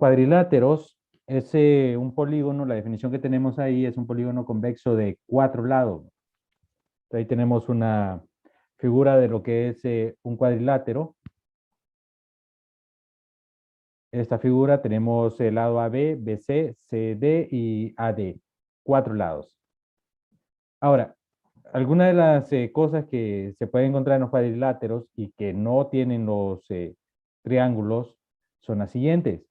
Cuadriláteros es un polígono, la definición que tenemos ahí es un polígono convexo de 4 lados. Ahí tenemos una figura de lo que es un cuadrilátero. Esta figura tenemos el lado AB, BC, CD y AD, 4 lados. Ahora, algunas de las cosas que se pueden encontrar en los cuadriláteros y que no tienen los triángulos son las siguientes.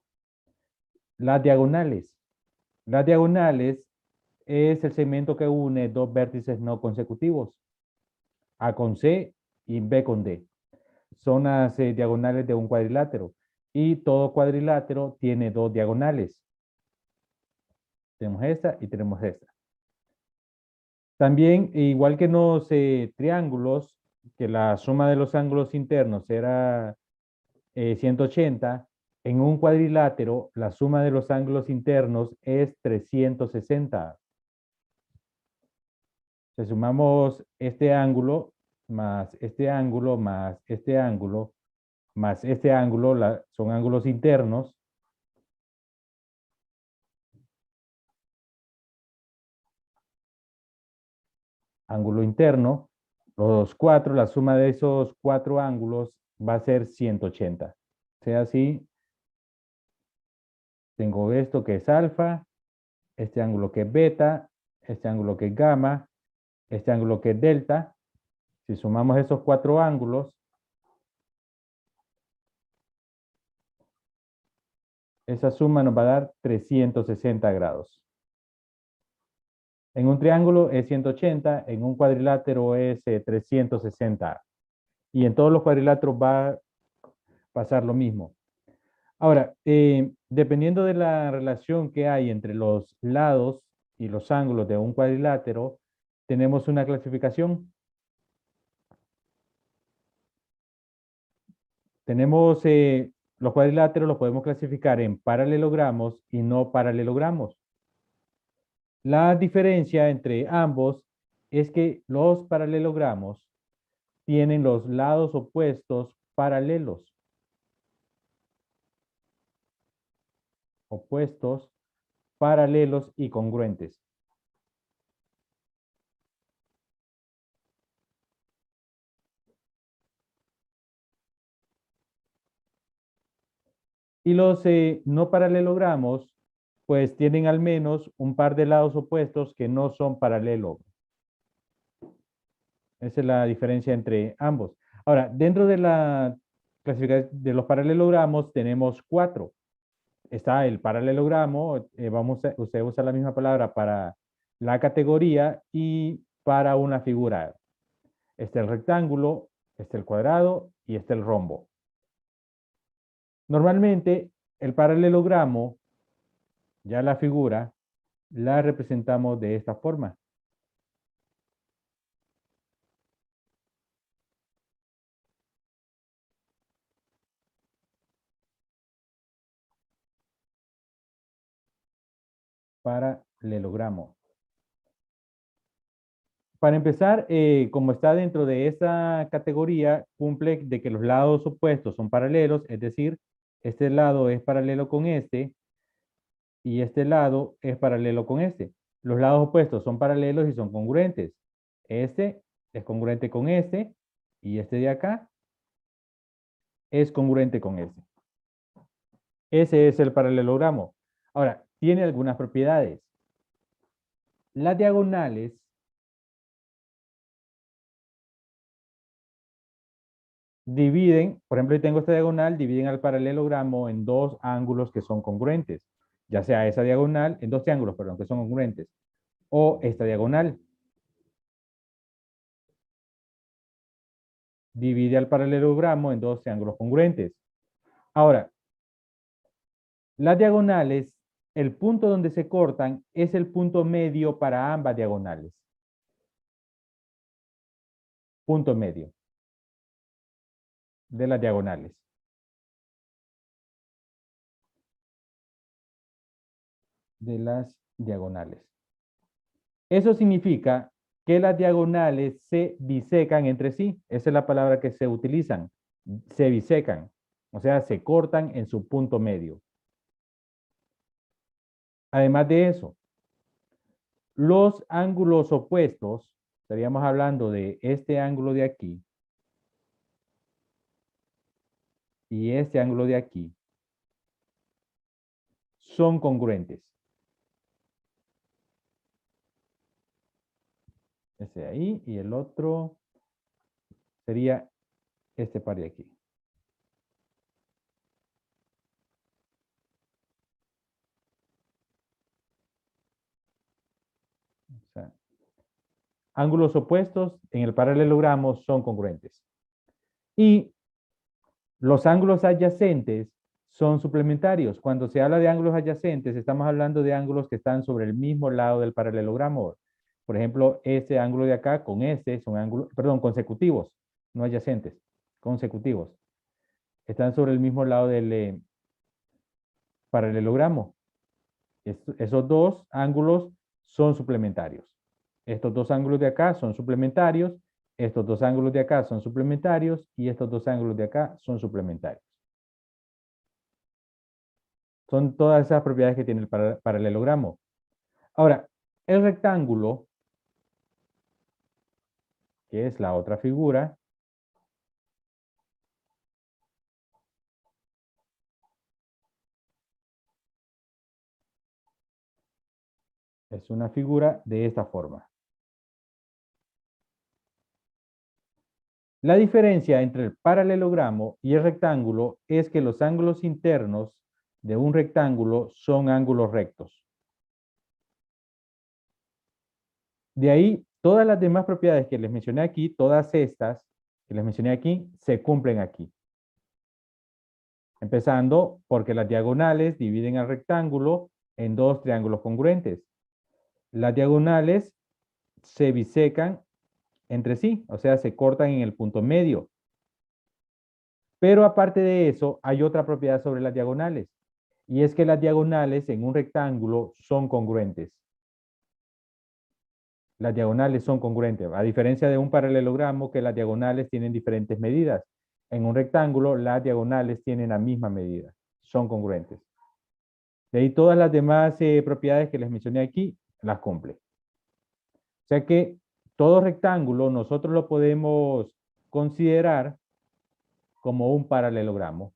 Las diagonales. Las diagonales es el segmento que une dos vértices no consecutivos, A con C y B con D. Son las diagonales de un cuadrilátero. Y todo cuadrilátero tiene dos diagonales. Tenemos esta y tenemos esta. También, igual que en los triángulos, que la suma de los ángulos internos era 180, en un cuadrilátero la suma de los ángulos internos es 360. Si sumamos este ángulo más este ángulo más este ángulo más este ángulo, son ángulos internos. Ángulo interno, los cuatro, la suma de esos cuatro ángulos va a ser 180. O sea, así, tengo esto que es alfa, este ángulo que es beta, este ángulo que es gamma, este ángulo que es delta. Si sumamos esos cuatro ángulos, esa suma nos va a dar 360 grados. En un triángulo es 180, en un cuadrilátero es 360. Y en todos los cuadriláteros va a pasar lo mismo. Ahora, dependiendo de la relación que hay entre los lados y los ángulos de un cuadrilátero, tenemos una clasificación. Tenemos los cuadriláteros, los podemos clasificar en paralelogramos y no paralelogramos. La diferencia entre ambos es que los paralelogramos tienen los lados opuestos paralelos. Opuestos, paralelos y congruentes. Y los no paralelogramos, pues tienen al menos un par de lados opuestos que no son paralelos. Esa es la diferencia entre ambos. Ahora, dentro de la clasificación de los paralelogramos tenemos 4. Está el paralelogramo, usted usa la misma palabra para la categoría y para una figura. Está el rectángulo, está el cuadrado y está el rombo. Normalmente, el paralelogramo, ya la figura, la representamos de esta forma. Paralelogramo. Para empezar, como está dentro de esta categoría, cumple de que los lados opuestos son paralelos, es decir, este lado es paralelo con este y este lado es paralelo con este. Los lados opuestos son paralelos y son congruentes. Este es congruente con este y este de acá es congruente con este. Ese es el paralelogramo. Ahora, tiene algunas propiedades. Las diagonales dividen, por ejemplo, yo tengo esta diagonal, dividen al paralelogramo en dos ángulos que son congruentes, ya sea esa diagonal, en dos triángulos, perdón, que son congruentes, o esta diagonal. Divide al paralelogramo en dos triángulos congruentes. Ahora, las diagonales, el punto donde se cortan es el punto medio para ambas diagonales. Punto medio de las diagonales. De las diagonales. Eso significa que las diagonales se bisecan entre sí. Esa es la palabra que se utilizan. Se bisecan. O sea, se cortan en su punto medio. Además de eso, los ángulos opuestos, estaríamos hablando de este ángulo de aquí y este ángulo de aquí, son congruentes. Ese de ahí y el otro sería este par de aquí. O sea, ángulos opuestos en el paralelogramo son congruentes. Y los ángulos adyacentes son suplementarios. Cuando se habla de ángulos adyacentes, estamos hablando de ángulos que están sobre el mismo lado del paralelogramo. Por ejemplo, este ángulo de acá con este son ángulos, perdón, consecutivos, no adyacentes, consecutivos. Están sobre el mismo lado del paralelogramo. Esos dos ángulos son suplementarios. Estos dos ángulos de acá son suplementarios, estos dos ángulos de acá son suplementarios y estos dos ángulos de acá son suplementarios. Son todas esas propiedades que tiene el paralelogramo. Ahora, el rectángulo, que es la otra figura, es una figura de esta forma. La diferencia entre el paralelogramo y el rectángulo es que los ángulos internos de un rectángulo son ángulos rectos. De ahí, todas las demás propiedades que les mencioné aquí, todas estas que les mencioné aquí, se cumplen aquí. Empezando porque las diagonales dividen al rectángulo en dos triángulos congruentes. Las diagonales se bisecan entre sí, o sea, se cortan en el punto medio. Pero aparte de eso, hay otra propiedad sobre las diagonales, y es que las diagonales en un rectángulo son congruentes. Las diagonales son congruentes, a diferencia de un paralelogramo que las diagonales tienen diferentes medidas. En un rectángulo, las diagonales tienen la misma medida, son congruentes. De ahí todas las demás propiedades que les mencioné aquí, las cumple. O sea que todo rectángulo nosotros lo podemos considerar como un paralelogramo,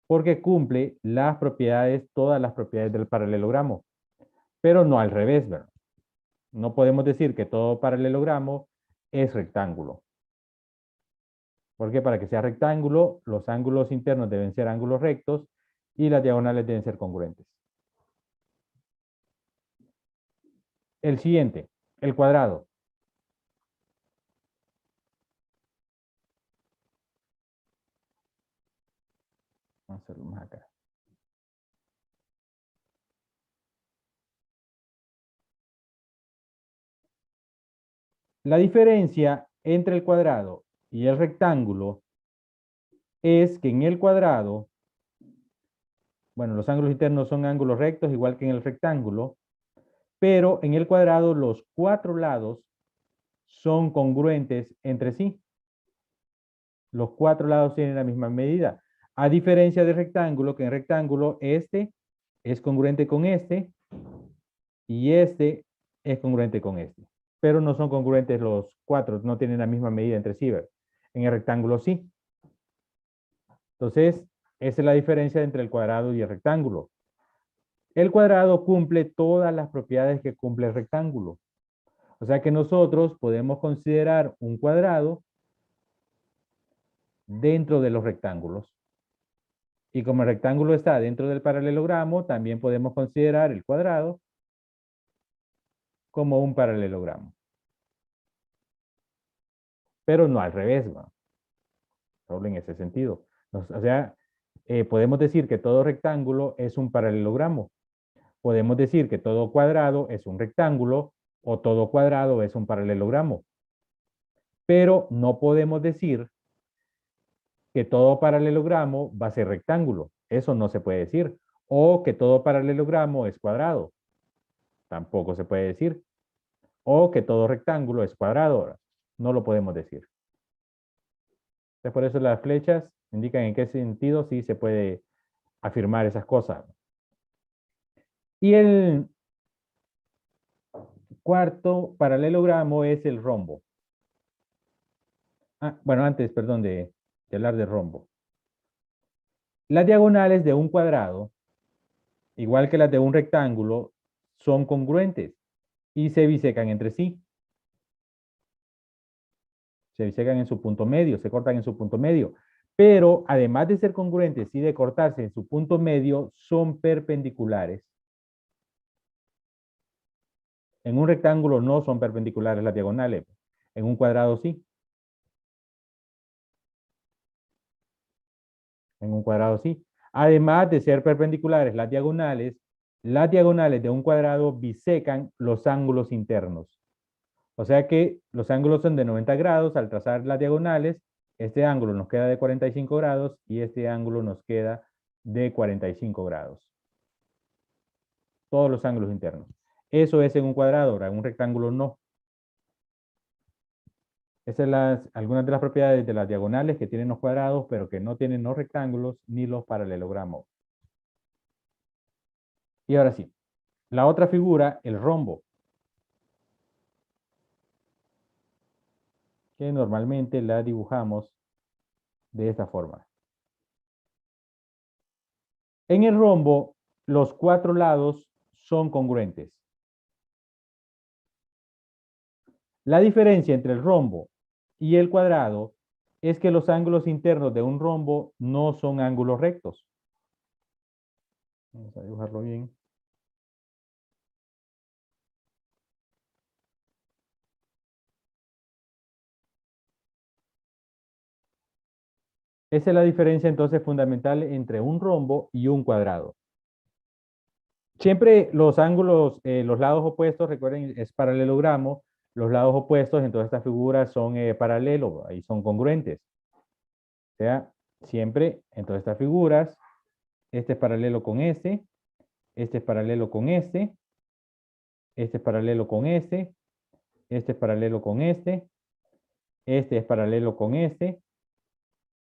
porque cumple las propiedades, todas las propiedades del paralelogramo, pero no al revés, ¿verdad? No podemos decir que todo paralelogramo es rectángulo, porque para que sea rectángulo, los ángulos internos deben ser ángulos rectos y las diagonales deben ser congruentes. El siguiente, el cuadrado. Vamos a hacerlo más acá. La diferencia entre el cuadrado y el rectángulo es que en el cuadrado, bueno, los ángulos internos son ángulos rectos, igual que en el rectángulo, pero en el cuadrado los cuatro lados son congruentes entre sí. Los cuatro lados tienen la misma medida. A diferencia del rectángulo, que en el rectángulo este es congruente con este y este es congruente con este. Pero no son congruentes los cuatro, no tienen la misma medida entre sí. En el rectángulo sí. Entonces, esa es la diferencia entre el cuadrado y el rectángulo. El cuadrado cumple todas las propiedades que cumple el rectángulo. O sea que nosotros podemos considerar un cuadrado dentro de los rectángulos. Y como el rectángulo está dentro del paralelogramo, también podemos considerar el cuadrado como un paralelogramo. Pero no al revés, ¿no? Solo en ese sentido. O sea, podemos decir que todo rectángulo es un paralelogramo. Podemos decir que todo cuadrado es un rectángulo o todo cuadrado es un paralelogramo. Pero no podemos decir que todo paralelogramo va a ser rectángulo. Eso no se puede decir. O que todo paralelogramo es cuadrado. Tampoco se puede decir. O que todo rectángulo es cuadrado. No lo podemos decir. Entonces, por eso las flechas indican en qué sentido sí se puede afirmar esas cosas. Y el cuarto paralelogramo es el rombo. Bueno, antes, perdón, de hablar de rombo. Las diagonales de un cuadrado, igual que las de un rectángulo, son congruentes y se bisecan entre sí. Se bisecan en su punto medio, se cortan en su punto medio. Pero además de ser congruentes y de cortarse en su punto medio, son perpendiculares. En un rectángulo no son perpendiculares las diagonales. En un cuadrado sí. En un cuadrado sí. Además de ser perpendiculares las diagonales de un cuadrado bisecan los ángulos internos. O sea que los ángulos son de 90 grados. Al trazar las diagonales, este ángulo nos queda de 45 grados y este ángulo nos queda de 45 grados. Todos los ángulos internos. Eso es en un cuadrado, ahora en un rectángulo no. Esas son algunas de las propiedades de las diagonales que tienen los cuadrados, pero que no tienen los rectángulos ni los paralelogramos. Y ahora sí, la otra figura, el rombo, que normalmente la dibujamos de esta forma. En el rombo, los cuatro lados son congruentes. La diferencia entre el rombo y el cuadrado es que los ángulos internos de un rombo no son ángulos rectos. Vamos a dibujarlo bien. Esa es la diferencia entonces fundamental entre un rombo y un cuadrado. Siempre los ángulos, los lados opuestos, recuerden, es paralelogramo. Los lados opuestos en todas estas figuras son paralelos, ahí son congruentes. O sea, siempre en todas estas figuras, este es paralelo con este es paralelo con este es paralelo con este es paralelo con este es paralelo con este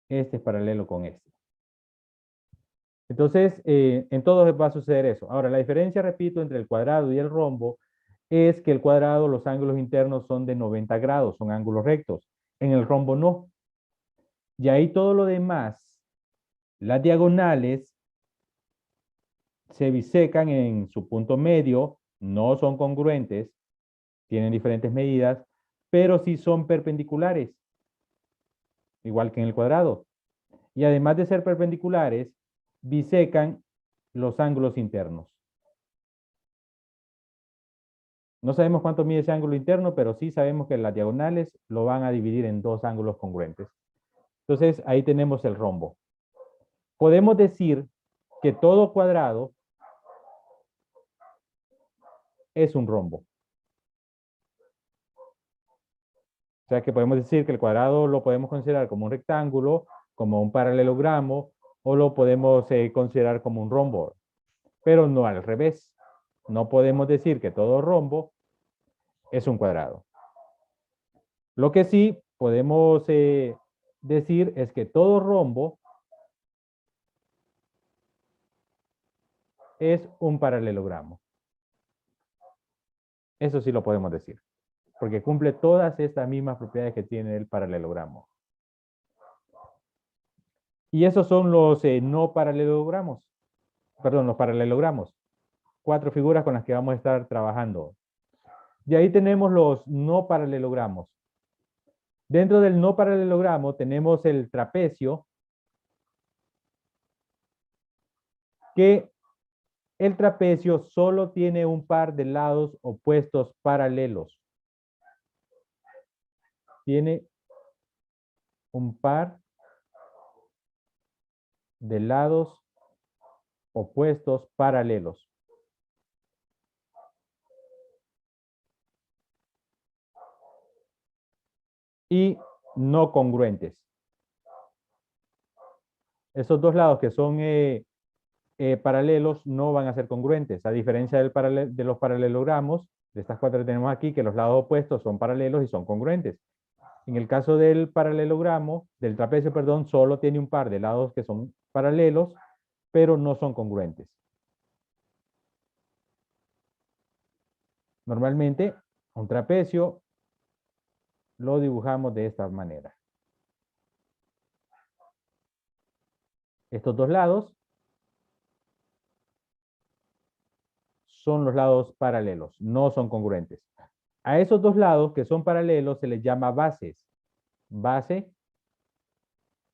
es paralelo con este. Entonces, en todos va a suceder eso. Ahora, la diferencia, repito, entre el cuadrado y el rombo es que el cuadrado, los ángulos internos son de 90 grados, son ángulos rectos. En el rombo no. Y ahí todo lo demás, las diagonales, se bisecan en su punto medio, no son congruentes, tienen diferentes medidas, pero sí son perpendiculares, igual que en el cuadrado. Y además de ser perpendiculares, bisecan los ángulos internos. No sabemos cuánto mide ese ángulo interno, pero sí sabemos que las diagonales lo van a dividir en dos ángulos congruentes. Entonces, ahí tenemos el rombo. Podemos decir que todo cuadrado es un rombo. O sea que podemos decir que el cuadrado lo podemos considerar como un rectángulo, como un paralelogramo, o lo podemos considerar como un rombo. Pero no al revés. No podemos decir que todo rombo es un cuadrado. Lo que sí podemos decir es que todo rombo es un paralelogramo. Eso sí lo podemos decir, porque cumple todas estas mismas propiedades que tiene el paralelogramo. Y esos son los no paralelogramos, perdón, los paralelogramos. 4 figuras con las que vamos a estar trabajando. Y ahí tenemos los no paralelogramos. Dentro del no paralelogramo tenemos el trapecio, que el trapecio solo tiene un par de lados opuestos paralelos. Tiene un par de lados opuestos paralelos. Y no congruentes. Esos dos lados que son paralelos no van a ser congruentes, a diferencia de los paralelogramos, de estas 4 que tenemos aquí, que los lados opuestos son paralelos y son congruentes. En el caso del paralelogramo, del trapecio, perdón, solo tiene un par de lados que son paralelos pero no son congruentes. Normalmente, un trapecio lo dibujamos de esta manera. Estos dos lados son los lados paralelos, no son congruentes. A esos dos lados que son paralelos se les llama bases. Base,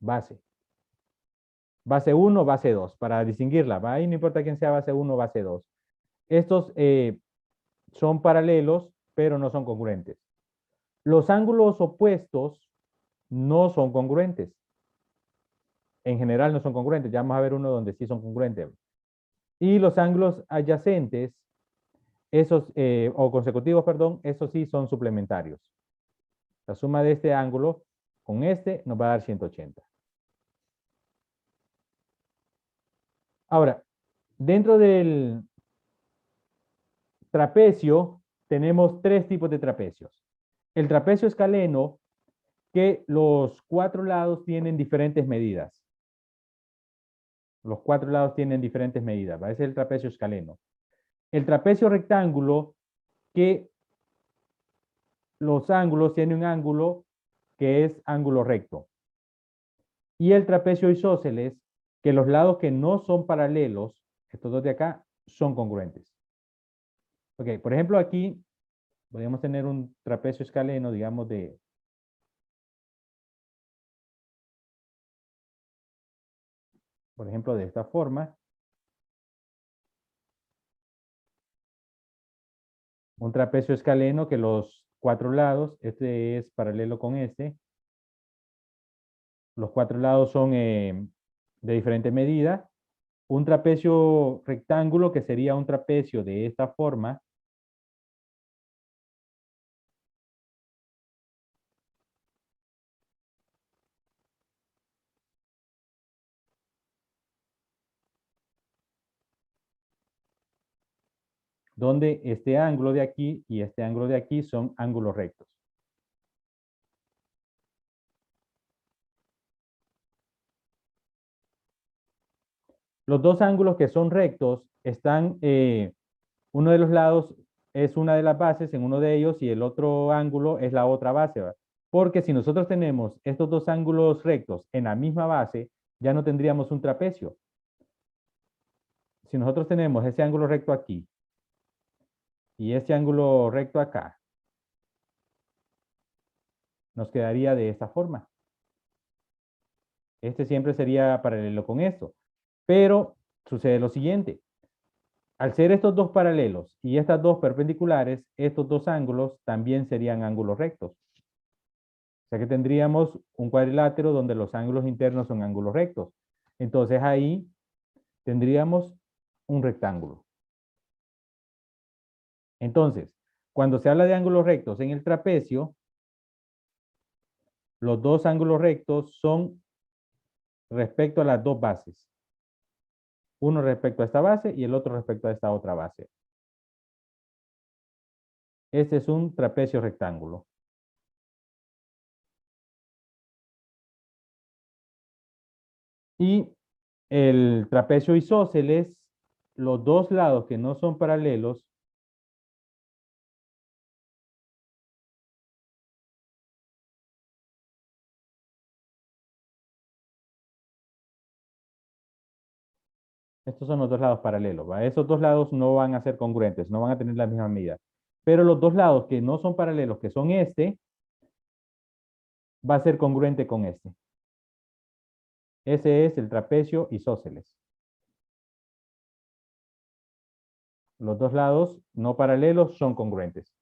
base. Base 1, base 2, para distinguirla. Ahí no importa quién sea base 1 o base 2. Estos son paralelos, pero no son congruentes. Los ángulos opuestos no son congruentes. En general no son congruentes. Ya vamos a ver uno donde sí son congruentes. Y los ángulos adyacentes, esos, o consecutivos, perdón, esos sí son suplementarios. La suma de este ángulo con este nos va a dar 180. Ahora, dentro del trapecio tenemos tres tipos de trapecios. El trapecio escaleno, que los cuatro lados tienen diferentes medidas. Los cuatro lados tienen diferentes medidas. Ese es el trapecio escaleno. El trapecio rectángulo, que los ángulos tienen un ángulo que es ángulo recto. Y el trapecio isósceles, que los lados que no son paralelos, estos dos de acá, son congruentes. Ok, por ejemplo, aquí podríamos tener un trapecio escaleno, digamos, por ejemplo, de esta forma. Un trapecio escaleno que los cuatro lados, este es paralelo con este. Los cuatro lados son de diferente medida. Un trapecio rectángulo que sería un trapecio de esta forma. Donde este ángulo de aquí y este ángulo de aquí son ángulos rectos. Los dos ángulos que son rectos están, uno de los lados es una de las bases en uno de ellos y el otro ángulo es la otra base, ¿verdad? Porque si nosotros tenemos estos dos ángulos rectos en la misma base, ya no tendríamos un trapecio. Si nosotros tenemos ese ángulo recto aquí y este ángulo recto acá, nos quedaría de esta forma. Este siempre sería paralelo con esto. Pero sucede lo siguiente. Al ser estos dos paralelos y estas dos perpendiculares, estos dos ángulos también serían ángulos rectos. O sea que tendríamos un cuadrilátero donde los ángulos internos son ángulos rectos. Entonces ahí tendríamos un rectángulo. Entonces, cuando se habla de ángulos rectos en el trapecio, los dos ángulos rectos son respecto a las dos bases. Uno respecto a esta base y el otro respecto a esta otra base. Este es un trapecio rectángulo. Y el trapecio isósceles, los dos lados que no son paralelos, estos son los dos lados paralelos, ¿va? Esos dos lados no van a ser congruentes, no van a tener la misma medida. Pero los dos lados que no son paralelos, que son este, va a ser congruente con este. Ese es el trapecio isósceles. Los dos lados no paralelos son congruentes.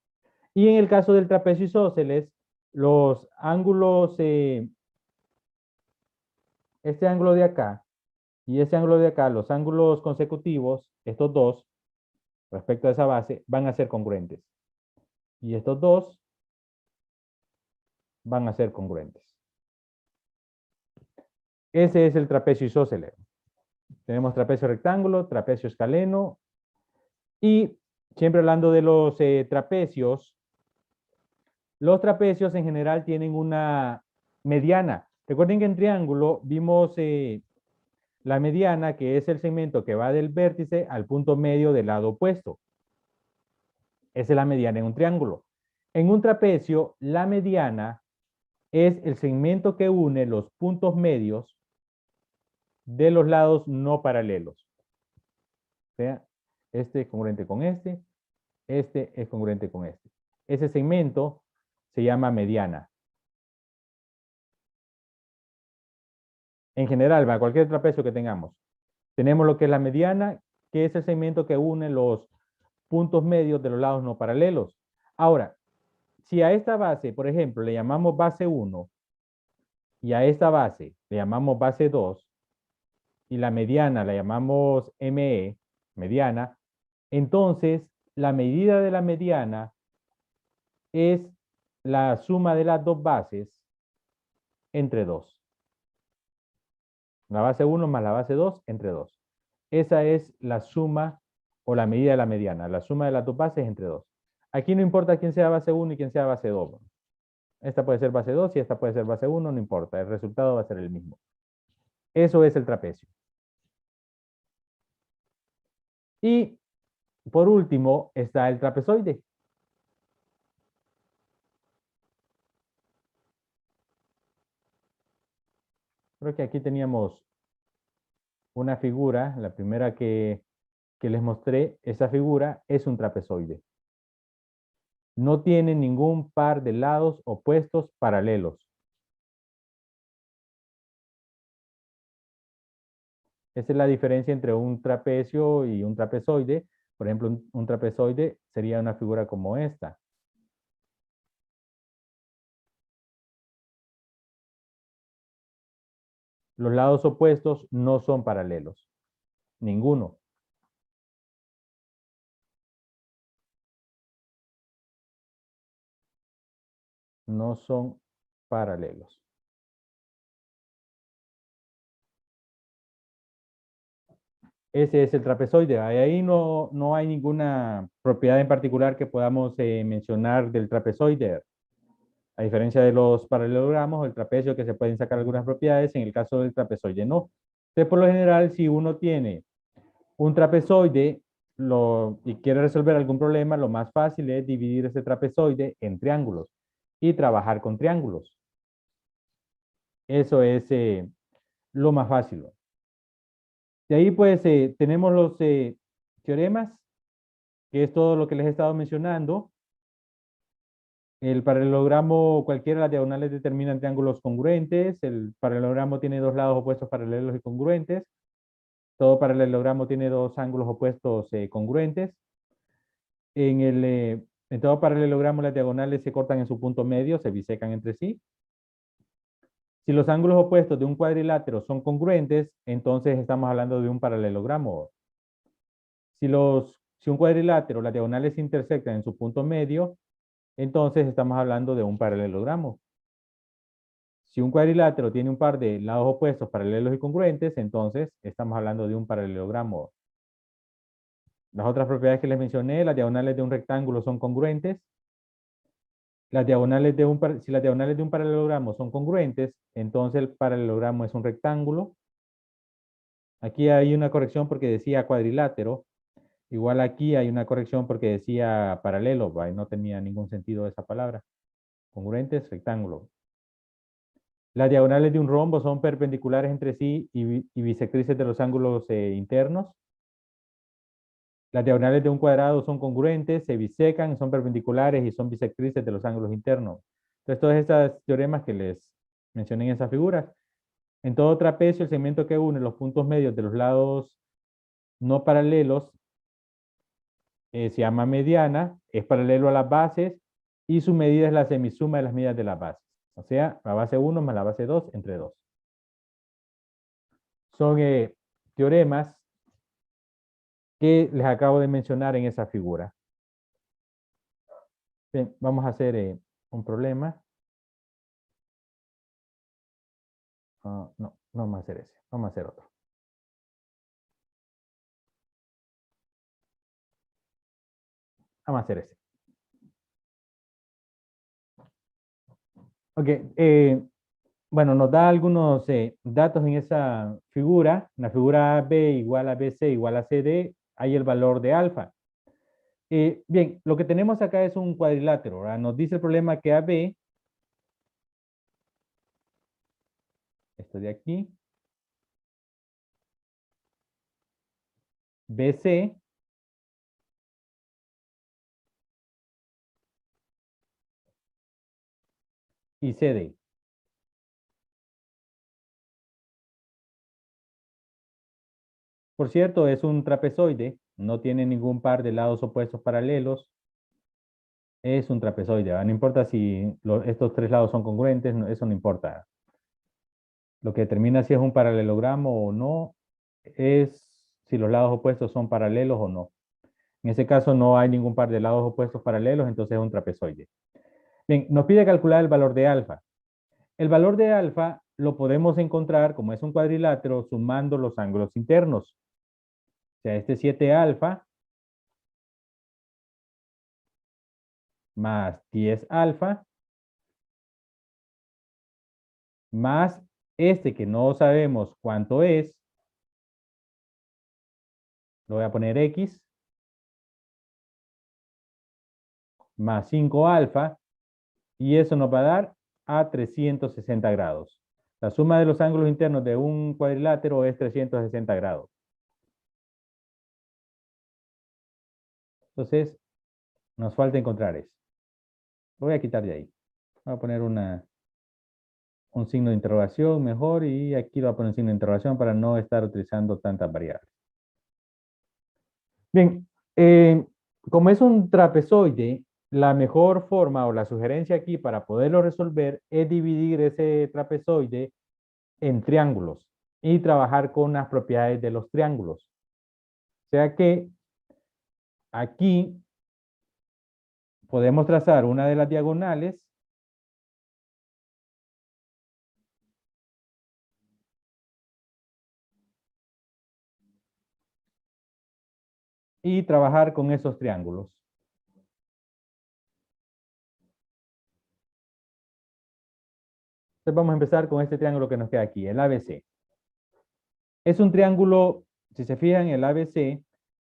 Y en el caso del trapecio isósceles, los ángulos, este ángulo de acá y este ángulo de acá, los ángulos consecutivos, estos dos, respecto a esa base, van a ser congruentes. Y estos dos van a ser congruentes. Ese es el trapecio isósceles. Tenemos trapecio rectángulo, trapecio escaleno. Y siempre hablando de los trapecios, los trapecios en general tienen una mediana. Recuerden que en triángulo vimos la mediana, que es el segmento que va del vértice al punto medio del lado opuesto. Esa es la mediana en un triángulo. En un trapecio, la mediana es el segmento que une los puntos medios de los lados no paralelos. O sea, este es congruente con este es congruente con este. Ese segmento se llama mediana. En general, para cualquier trapecio que tengamos, tenemos lo que es la mediana, que es el segmento que une los puntos medios de los lados no paralelos. Ahora, si a esta base, por ejemplo, le llamamos base 1 y a esta base le llamamos base 2 y la mediana la llamamos ME, mediana, entonces la medida de la mediana es la suma de las dos bases entre 2. La base 1 más la base 2 entre 2. Esa es la suma o la medida de la mediana, la suma de las dos bases entre 2. Aquí no importa quién sea base 1 y quién sea base 2. Esta puede ser base 2 y esta puede ser base 1, no importa, el resultado va a ser el mismo. Eso es el trapecio. Y por último está el trapezoide. Creo que aquí teníamos una figura, la primera que les mostré, esa figura es un trapezoide. No tiene ningún par de lados opuestos paralelos. Esa es la diferencia entre un trapecio y un trapezoide. Por ejemplo, un trapezoide sería una figura como esta. Los lados opuestos no son paralelos. Ninguno. No son paralelos. Ese es el trapezoide. Ahí no hay ninguna propiedad en particular que podamos mencionar del trapezoide. A diferencia de los paralelogramos, el trapecio que se pueden sacar algunas propiedades, en el caso del trapezoide no. Entonces, por lo general, si uno tiene un trapezoide y quiere resolver algún problema, lo más fácil es dividir ese trapezoide en triángulos y trabajar con triángulos. Eso es lo más fácil. De ahí pues tenemos los teoremas, que es todo lo que les he estado mencionando. El paralelogramo, cualquiera de las diagonales determinan triángulos congruentes. El paralelogramo tiene dos lados opuestos paralelos y congruentes. Todo paralelogramo tiene dos ángulos opuestos congruentes. En todo paralelogramo las diagonales se cortan en su punto medio, se bisecan entre sí. Si los ángulos opuestos de un cuadrilátero son congruentes, entonces estamos hablando de un paralelogramo. Si un cuadrilátero, las diagonales se intersectan en su punto medio, entonces estamos hablando de un paralelogramo. Si un cuadrilátero tiene un par de lados opuestos paralelos y congruentes, entonces estamos hablando de un paralelogramo. Las otras propiedades que les mencioné, las diagonales de un rectángulo son congruentes. Si las diagonales de un paralelogramo son congruentes, entonces el paralelogramo es un rectángulo. Aquí hay una corrección porque decía cuadrilátero. Igual aquí hay una corrección porque decía paralelo, no tenía ningún sentido esa palabra. Congruentes, rectángulo. Las diagonales de un rombo son perpendiculares entre sí y bisectrices de los ángulos internos. Las diagonales de un cuadrado son congruentes, se bisecan, son perpendiculares y son bisectrices de los ángulos internos. Entonces, todos estos teoremas que les mencioné en esas figuras. En todo trapecio, el segmento que une los puntos medios de los lados no paralelos se llama mediana, es paralelo a las bases y su medida es la semisuma de las medidas de las bases. O sea, la base 1 más la base 2 entre 2. Son teoremas que les acabo de mencionar en esa figura. Bien, vamos a hacer un problema. No vamos a hacer ese. Vamos a hacer otro. Vamos a hacer ese. Ok. bueno, nos da algunos datos en esa figura. En la figura AB igual a BC igual a CD, hay el valor de alfa. Bien, lo que tenemos acá es un cuadrilátero, ¿verdad? Nos dice el problema que AB, esto de aquí, BC y CD. Por cierto, es un trapezoide, no tiene ningún par de lados opuestos paralelos, es un trapezoide, ¿verdad? No importa si estos tres lados son congruentes, eso no importa. Lo que determina si es un paralelogramo o no es si los lados opuestos son paralelos o no. En ese caso no hay ningún par de lados opuestos paralelos, entonces es un trapezoide. Bien, nos pide calcular el valor de alfa. El valor de alfa lo podemos encontrar, como es un cuadrilátero, sumando los ángulos internos. O sea, este 7 alfa más 10 alfa más este que no sabemos cuánto es, lo voy a poner X, más 5 alfa, y eso nos va a dar a 360 grados. La suma de los ángulos internos de un cuadrilátero es 360 grados. Entonces, nos falta encontrar eso. Lo voy a quitar de ahí. Voy a poner un signo de interrogación mejor y aquí lo voy a poner un signo de interrogación para no estar utilizando tantas variables. Bien, como es un trapezoide, la mejor forma o la sugerencia aquí para poderlo resolver es dividir ese trapezoide en triángulos y trabajar con las propiedades de los triángulos. O sea que aquí podemos trazar una de las diagonales y trabajar con esos triángulos. Entonces vamos a empezar con este triángulo que nos queda aquí, el ABC. Es un triángulo, si se fijan, el ABC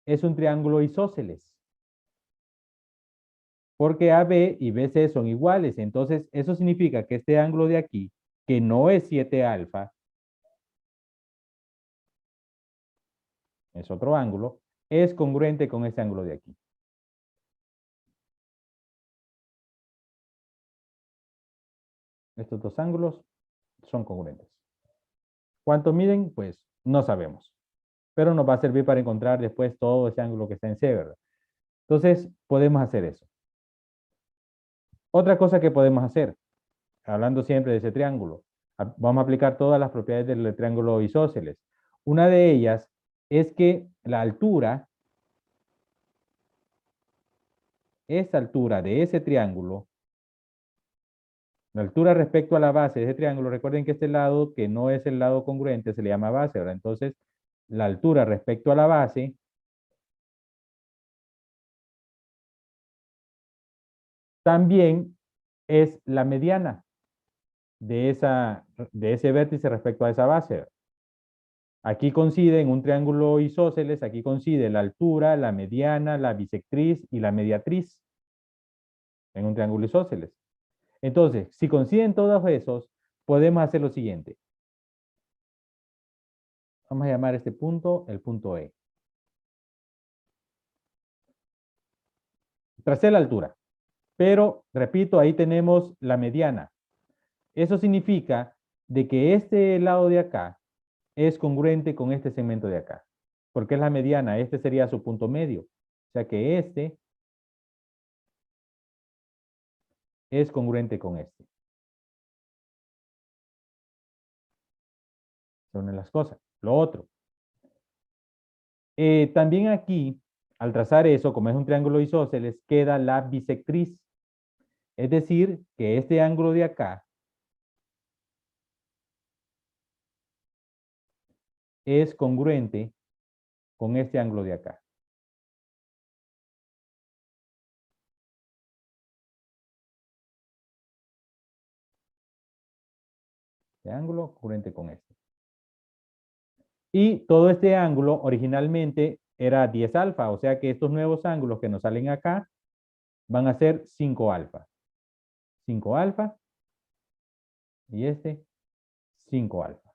es un triángulo isósceles, porque AB y BC son iguales. Entonces, eso significa que este ángulo de aquí, que no es 7 alfa, es otro ángulo, es congruente con este ángulo de aquí. Estos dos ángulos son congruentes. ¿Cuánto miden? Pues no sabemos, pero nos va a servir para encontrar después todo ese ángulo que está en C, ¿verdad? Entonces, podemos hacer eso. Otra cosa que podemos hacer, hablando siempre de ese triángulo, vamos a aplicar todas las propiedades del triángulo isósceles. Una de ellas es que la altura, esta altura de ese triángulo, la altura respecto a la base de ese triángulo, recuerden que este lado que no es el lado congruente se le llama base, ¿verdad? Entonces, la altura respecto a la base también es la mediana de ese vértice respecto a esa base. Aquí coincide en un triángulo isósceles, aquí coincide la altura, la mediana, la bisectriz y la mediatriz en un triángulo isósceles. Entonces, si coinciden todos esos, podemos hacer lo siguiente. Vamos a llamar este punto el punto E. Tracé la altura, pero repito, ahí tenemos la mediana. Eso significa de que este lado de acá es congruente con este segmento de acá, porque es la mediana, este sería su punto medio. O sea que este es congruente con este. Son las cosas. Lo otro. También aquí, al trazar eso, como es un triángulo isósceles, queda la bisectriz. Es decir, que este ángulo de acá es congruente con este ángulo de acá. Este ángulo congruente con este. Y todo este ángulo originalmente era 10 alfa, o sea que estos nuevos ángulos que nos salen acá van a ser 5 alfa. 5 alfa y este 5 alfa.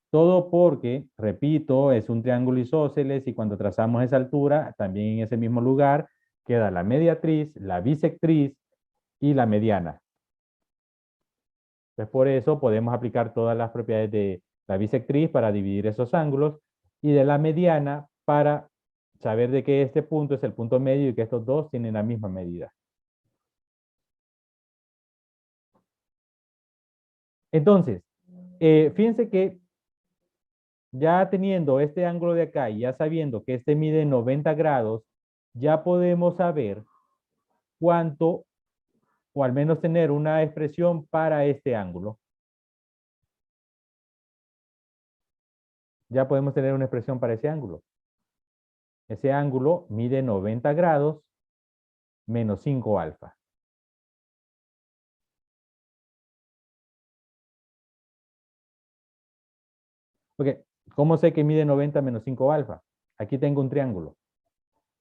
Todo porque, repito, es un triángulo isósceles y cuando trazamos esa altura, también en ese mismo lugar queda la mediatriz, la bisectriz y la mediana. Entonces, por eso podemos aplicar todas las propiedades de la bisectriz para dividir esos ángulos y de la mediana para saber de que este punto es el punto medio y que estos dos tienen la misma medida. Entonces, fíjense que ya teniendo este ángulo de acá y ya sabiendo que este mide 90 grados, ya podemos saber cuánto, o al menos tener una expresión para este ángulo. Ya podemos tener una expresión para ese ángulo. Ese ángulo mide 90 grados menos 5 alfa. Ok, ¿cómo sé que mide 90 menos 5 alfa? Aquí tengo un triángulo.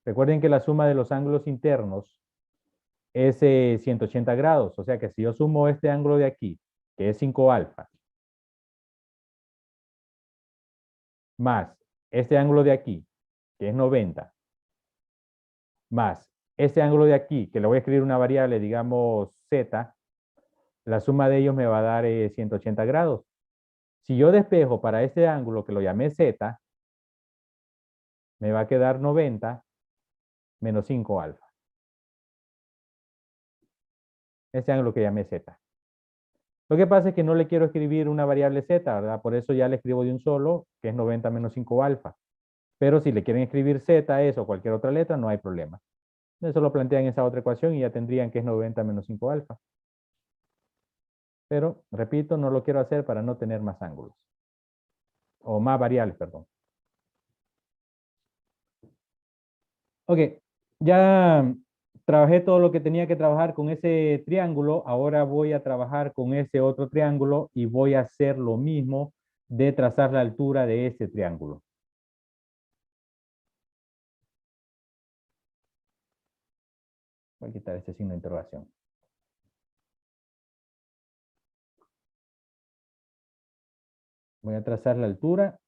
Recuerden que la suma de los ángulos internos es 180 grados. O sea que si yo sumo este ángulo de aquí, que es 5 alfa, más este ángulo de aquí, que es 90, más este ángulo de aquí, que le voy a escribir una variable, digamos z, la suma de ellos me va a dar 180 grados. Si yo despejo para este ángulo que lo llamé z, me va a quedar 90 menos 5 alfa. Este ángulo que llamé z. Lo que pasa es que no le quiero escribir una variable z, ¿verdad? Por eso ya le escribo de un solo, que es 90 menos 5 alfa. Pero si le quieren escribir z, eso o cualquier otra letra, no hay problema. Eso lo plantean en esa otra ecuación y ya tendrían que es 90 menos 5 alfa. Pero, repito, no lo quiero hacer para no tener más ángulos. O más variables, perdón. Ok, ya trabajé todo lo que tenía que trabajar con ese triángulo. Ahora voy a trabajar con ese otro triángulo y voy a hacer lo mismo de trazar la altura de ese triángulo. Voy a quitar este signo de interrogación. Voy a trazar la altura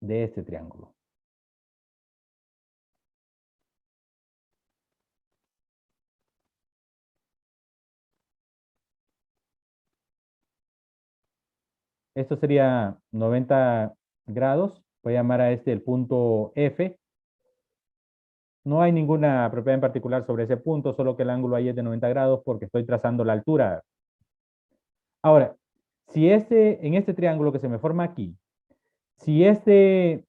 de este triángulo. Esto sería 90 grados. Voy a llamar a este el punto F. No hay ninguna propiedad en particular sobre ese punto, solo que el ángulo ahí es de 90 grados porque estoy trazando la altura. Ahora, si en este triángulo que se me forma aquí, si este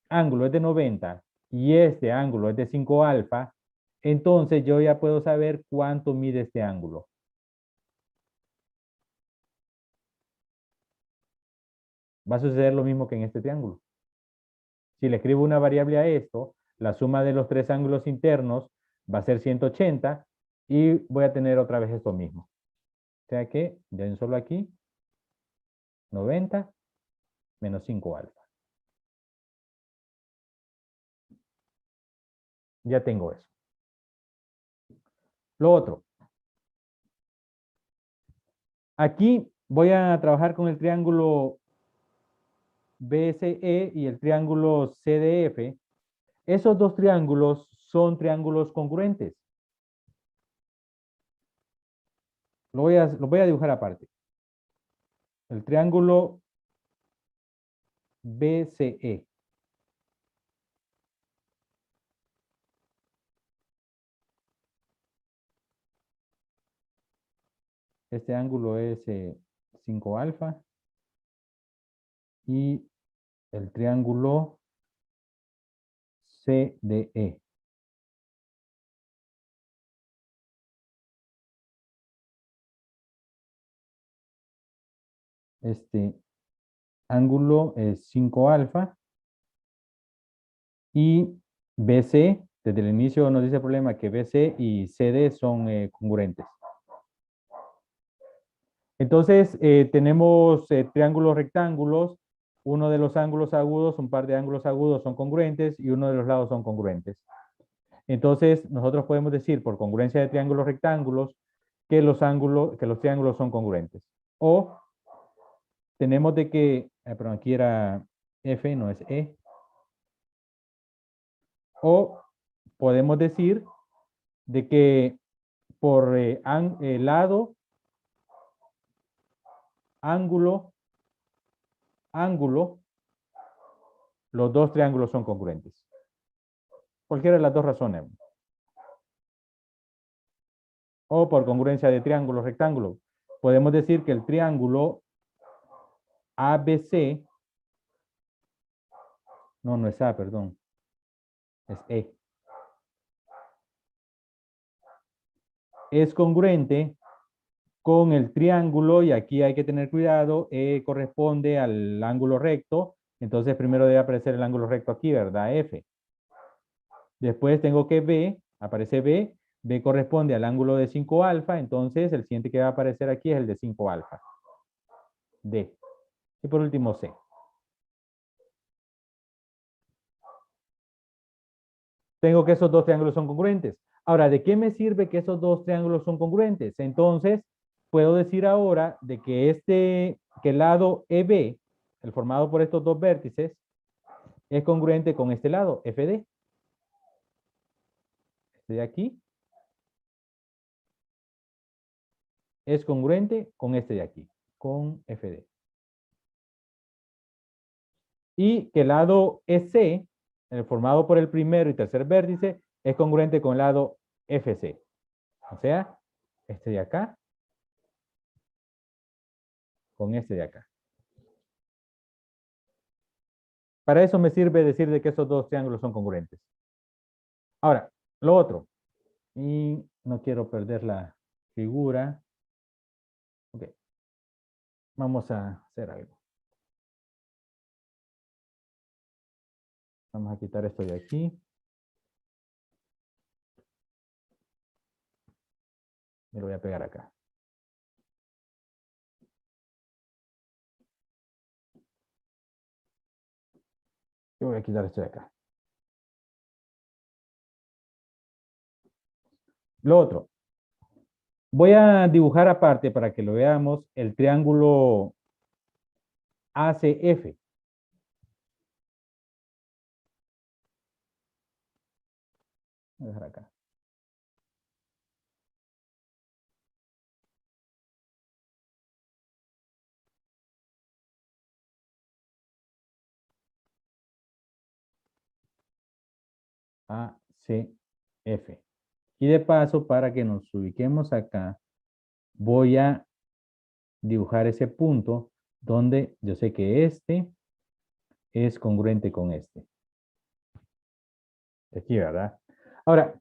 ángulo es de 90 y este ángulo es de 5 alfa, entonces yo ya puedo saber cuánto mide este ángulo. Va a suceder lo mismo que en este triángulo. Si le escribo una variable a esto, la suma de los tres ángulos internos va a ser 180 y voy a tener otra vez esto mismo. O sea que, ya solo aquí, 90 menos 5 alfa. Ya tengo eso. Lo otro. Aquí voy a trabajar con el triángulo BCE y el triángulo CDF. Esos dos triángulos son triángulos congruentes. Lo voy a dibujar aparte. El triángulo BCE. Este ángulo es 5 alfa. Y el triángulo CDE. Este ángulo es 5 alfa. Y BC Desde el inicio nos dice el problema que BC y CD son congruentes. Entonces, tenemos triángulos rectángulos. Uno de los ángulos agudos, un par de ángulos agudos son congruentes y uno de los lados son congruentes. Entonces, nosotros podemos decir por congruencia de triángulos rectángulos que los triángulos son congruentes. O tenemos de que, perdón, aquí era F, no es E. O podemos decir de que por lado, ángulo, ángulo, los dos triángulos son congruentes. Cualquiera de las dos razones. O por congruencia de triángulo, rectángulo. Podemos decir que el triángulo ABC, no es A, perdón, es E. Es congruente con el triángulo, y aquí hay que tener cuidado, corresponde al ángulo recto, entonces primero debe aparecer el ángulo recto aquí, ¿verdad? F. Después tengo que B, aparece B, B corresponde al ángulo de 5 alfa, entonces el siguiente que va a aparecer aquí es el de 5 alfa. D. Y por último C. Tengo que esos dos triángulos son congruentes. Ahora, ¿de qué me sirve que esos dos triángulos son congruentes? Entonces, puedo decir ahora de que el lado EB, el formado por estos dos vértices, es congruente con este lado, FD. Este de aquí es congruente con este de aquí, con FD. Y que el lado EC, el formado por el primero y tercer vértice, es congruente con el lado FC. O sea, este de acá con este de acá. Para eso me sirve decir de que esos dos triángulos son congruentes. Ahora, lo otro. Y no quiero perder la figura. Ok. Vamos a hacer algo. Vamos a quitar esto de aquí. Y lo voy a pegar acá. Yo voy a quitar esto de acá. Lo otro. Voy a dibujar aparte para que lo veamos el triángulo ACF. Voy a dejar acá. ACF. Y de paso, para que nos ubiquemos acá, voy a dibujar ese punto donde yo sé que este es congruente con este. Aquí, ¿verdad? Ahora,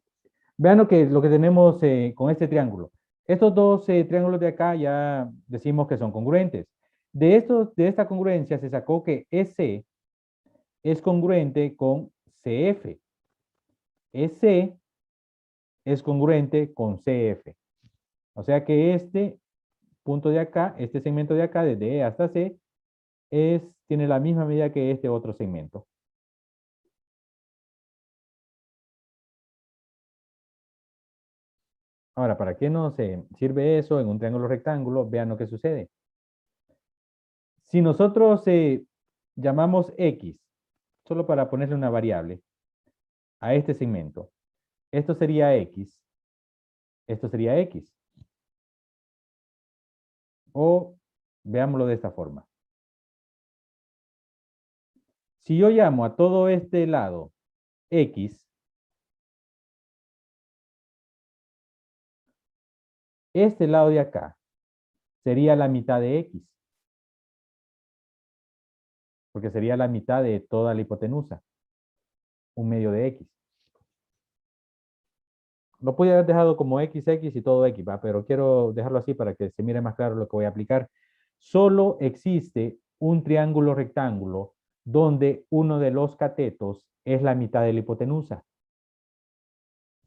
vean lo que tenemos con este triángulo. Estos dos triángulos de acá ya decimos que son congruentes. De esta congruencia se sacó que EC es congruente con CF. EC es congruente con CF. O sea que este punto de acá, este segmento de acá, desde E hasta C, tiene la misma medida que este otro segmento. Ahora, ¿para qué nos sirve eso en un triángulo rectángulo? Vean lo que sucede. Si nosotros llamamos X, solo para ponerle una variable, a este segmento, esto sería X, esto sería X. O veámoslo de esta forma. Si yo llamo a todo este lado X, este lado de acá sería la mitad de X, porque sería la mitad de toda la hipotenusa, un medio de X. Lo pude haber dejado como XX y todo X, ¿va? Pero quiero dejarlo así para que se mire más claro lo que voy a aplicar. Solo existe un triángulo rectángulo donde uno de los catetos es la mitad de la hipotenusa.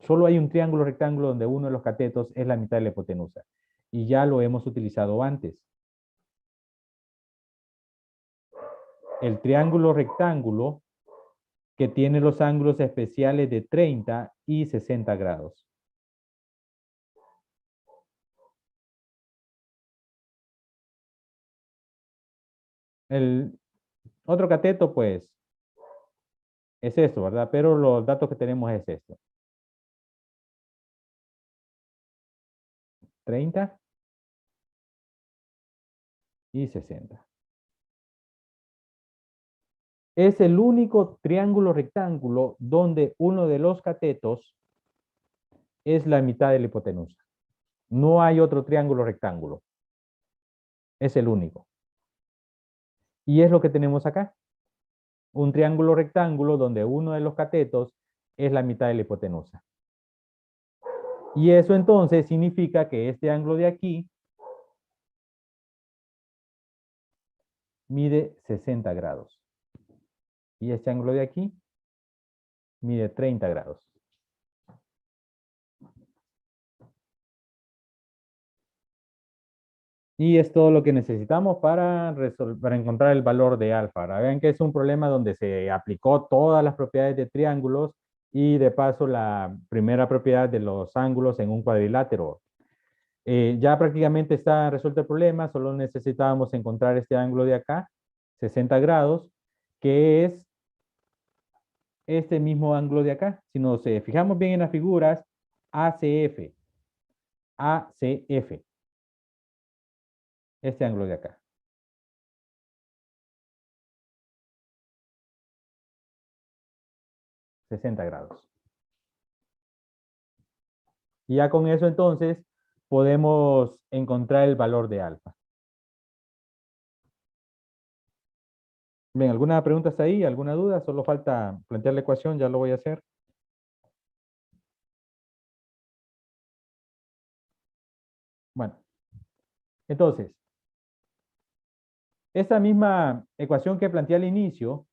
Solo hay un triángulo rectángulo donde uno de los catetos es la mitad de la hipotenusa. Y ya lo hemos utilizado antes. El triángulo rectángulo que tiene los ángulos especiales de 30 y 60 grados. El otro cateto, pues, es esto, ¿verdad? Pero los datos que tenemos es esto. 30 y 60. Es el único triángulo rectángulo donde uno de los catetos es la mitad de la hipotenusa. No hay otro triángulo rectángulo. Es el único. Y es lo que tenemos acá. Un triángulo rectángulo donde uno de los catetos es la mitad de la hipotenusa. Y eso entonces significa que este ángulo de aquí mide 60 grados. Y este ángulo de aquí mide 30 grados. Y es todo lo que necesitamos para encontrar el valor de alfa. Ahora vean que es un problema donde se aplicó todas las propiedades de triángulos y de paso la primera propiedad de los ángulos en un cuadrilátero. Ya prácticamente está resuelto el problema, solo necesitábamos encontrar este ángulo de acá, 60 grados, que es este mismo ángulo de acá. Si nos fijamos bien en las figuras, ACF, ACF, este ángulo de acá. 60 grados. Y ya con eso entonces podemos encontrar el valor de alfa. Bien, ¿alguna pregunta hasta ahí? ¿Alguna duda? Solo falta plantear la ecuación, ya lo voy a hacer. Bueno, entonces, esta misma ecuación que planteé al inicio,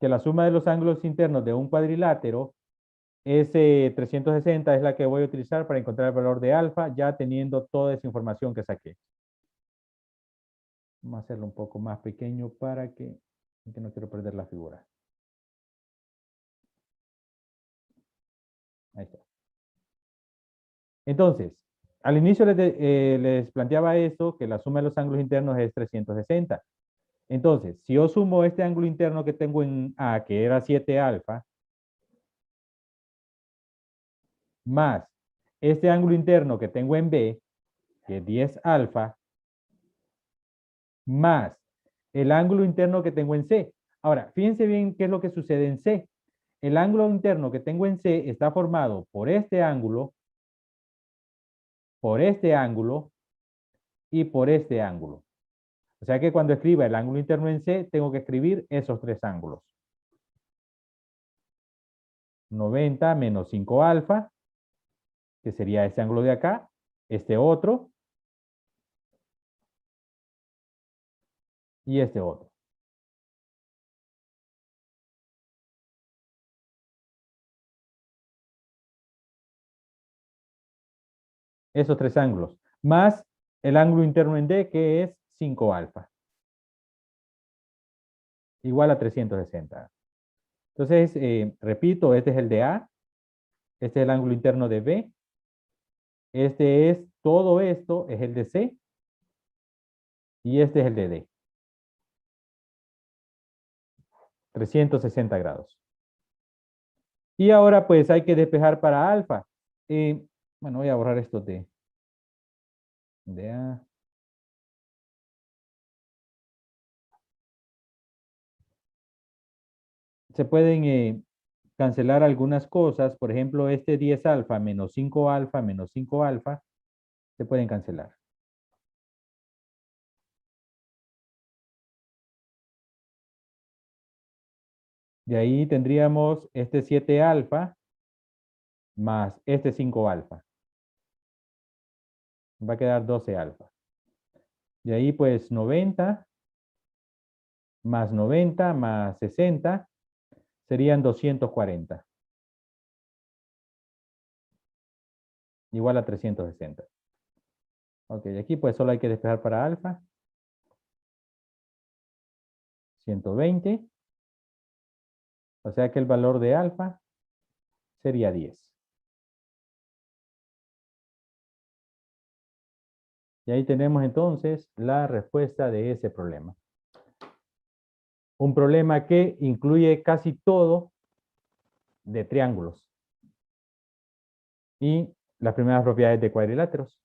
que la suma de los ángulos internos de un cuadrilátero es 360, es la que voy a utilizar para encontrar el valor de alfa, ya teniendo toda esa información que saqué. Vamos a hacerlo un poco más pequeño para que no quiero perder la figura. Ahí está. Entonces, al inicio les planteaba esto, que la suma de los ángulos internos es 360. Entonces, si yo sumo este ángulo interno que tengo en A, que era 7 alfa, más este ángulo interno que tengo en B, que es 10 alfa, más el ángulo interno que tengo en C. Ahora, fíjense bien qué es lo que sucede en C. El ángulo interno que tengo en C está formado por este ángulo y por este ángulo. O sea que cuando escriba el ángulo interno en C, tengo que escribir esos tres ángulos. 90 menos 5 alfa, que sería este ángulo de acá, este otro y este otro. Esos tres ángulos, más el ángulo interno en D, que es 5 alfa, igual a 360. Entonces, repito, este es el de A, este es el ángulo interno de B, este es, todo esto es el de C, y este es el de D. 360 grados. Y ahora pues hay que despejar para alfa. Bueno, voy a borrar esto de A. Se pueden cancelar algunas cosas, por ejemplo, este 10 alfa menos 5 alfa menos 5 alfa, se pueden cancelar. De ahí tendríamos este 7 alfa más este 5 alfa. Va a quedar 12 alfa. De ahí pues 90 más 90 más 60 serían 240. igual a 360. Ok, aquí pues solo hay que despejar para alfa. 120. O sea que el valor de alfa sería 10. Y ahí tenemos entonces la respuesta de ese problema. Un problema que incluye casi todo de triángulos y las primeras propiedades de cuadriláteros.